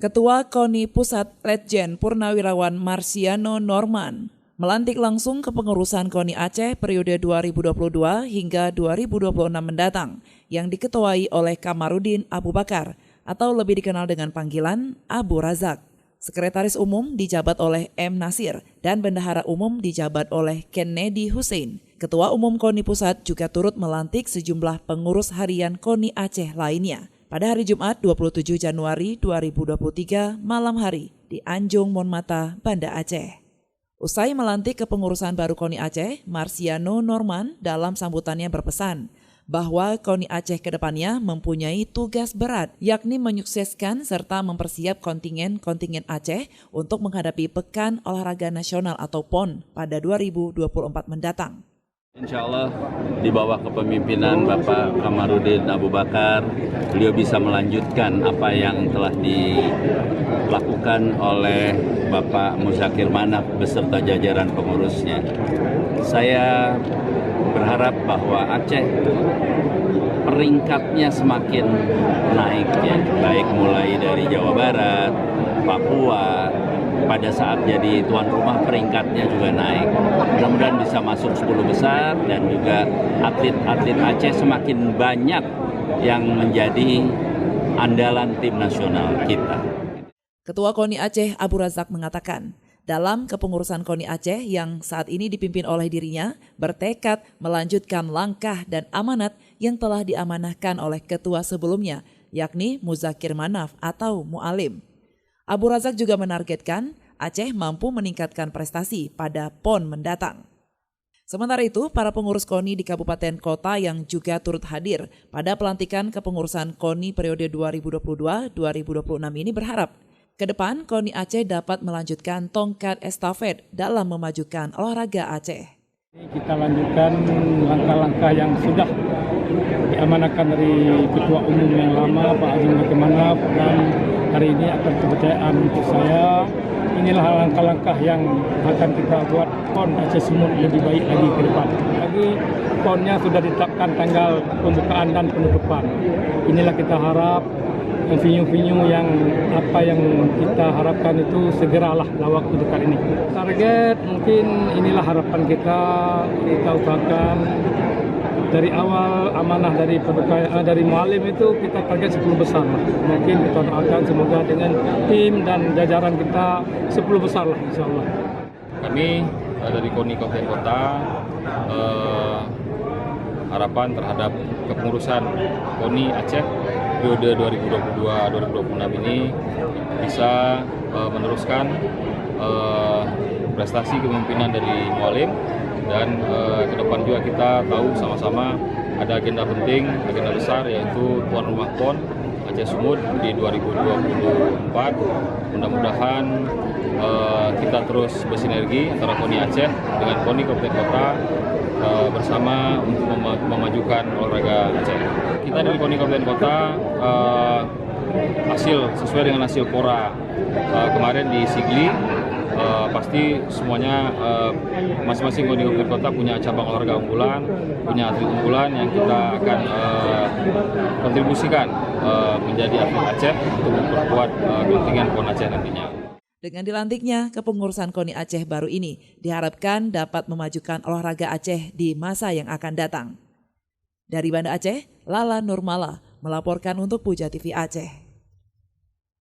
Ketua KONI Pusat Letjen Purnawirawan Marsiano Norman melantik langsung kepengurusan KONI Aceh periode 2022 hingga 2026 mendatang yang diketuai oleh Kamarudin Abu Bakar atau lebih dikenal dengan panggilan Abu Razak. Sekretaris Umum dijabat oleh M. Nasir dan Bendahara Umum dijabat oleh Kennedy Hussein. Ketua Umum KONI Pusat juga turut melantik sejumlah pengurus harian KONI Aceh lainnya. Pada hari Jumat 27 Januari 2023 malam hari di Anjung Monmata, Banda Aceh. Usai melantik kepengurusan baru KONI Aceh, Marsiano Norman dalam sambutannya berpesan bahwa KONI Aceh ke depannya mempunyai tugas berat, yakni menyukseskan serta mempersiap kontingen Aceh untuk menghadapi Pekan Olahraga Nasional atau PON pada 2024 mendatang. Insya Allah di bawah kepemimpinan Bapak Kamarudin Abu Bakar, beliau bisa melanjutkan apa yang telah dilakukan oleh Bapak Muzakir Manaf beserta jajaran pengurusnya. Saya berharap bahwa Aceh peringkatnya semakin naik ya, baik mulai dari Jawa Barat, Papua. Pada saat jadi tuan rumah peringkatnya juga naik. Mudah-mudahan bisa masuk 10 besar dan juga atlet-atlet Aceh semakin banyak yang menjadi andalan tim nasional kita. Ketua KONI Aceh Abu Razak mengatakan, dalam kepengurusan KONI Aceh yang saat ini dipimpin oleh dirinya, bertekad melanjutkan langkah dan amanat yang telah diamanahkan oleh ketua sebelumnya, yakni Muzakir Manaf atau Mu'alim. Abu Razak juga menargetkan Aceh mampu meningkatkan prestasi pada PON mendatang. Sementara itu, para pengurus KONI di kabupaten kota yang juga turut hadir pada pelantikan kepengurusan KONI periode 2022-2026 ini berharap ke depan KONI Aceh dapat melanjutkan tongkat estafet dalam memajukan olahraga Aceh. Kita lanjutkan langkah-langkah yang sudah diamanahkan dari Ketua Umum yang lama, Pak Haji Muzakir Manaf, dan hari ini akan kepercayaan untuk saya. Inilah langkah-langkah yang akan kita buat PON Aceh Sumut lebih baik lagi ke depan. Lagi PON-nya sudah ditetapkan tanggal pembukaan dan penutupan. Inilah kita harap venue-venue yang apa yang kita harapkan itu segeralah dalam waktu dekat ini. Target mungkin inilah harapan kita usahakan. Dari awal amanah dari Mu'alim itu kita target 10 besar lah. Mungkin kita doakan semoga dengan tim dan jajaran kita 10 besar lah insya Allah. Kami dari KONI Kabupaten Kota harapan terhadap kepengurusan KONI Aceh periode 2022-2026 ini bisa meneruskan prestasi kepemimpinan dari Mu'alim. Dan ke depan juga kita tahu sama-sama ada agenda penting, agenda besar yaitu tuan rumah PON Aceh Sumut di 2024. Mudah-mudahan kita terus bersinergi antara KONI Aceh dengan KONI Kabupaten Kota bersama untuk memajukan olahraga Aceh. Kita dari KONI Kabupaten Kota sesuai dengan hasil Pora kemarin di Sigli. Pasti semuanya masing-masing KONI Kabupaten Kota punya cabang olahraga unggulan, punya atlet unggulan yang kita akan kontribusikan menjadi atlet Aceh untuk memperkuat kontingen PON Aceh nantinya. Dengan dilantiknya kepengurusan KONI Aceh baru ini diharapkan dapat memajukan olahraga Aceh di masa yang akan datang. Dari Banda Aceh, Lala Nurmala melaporkan untuk Puja TV Aceh.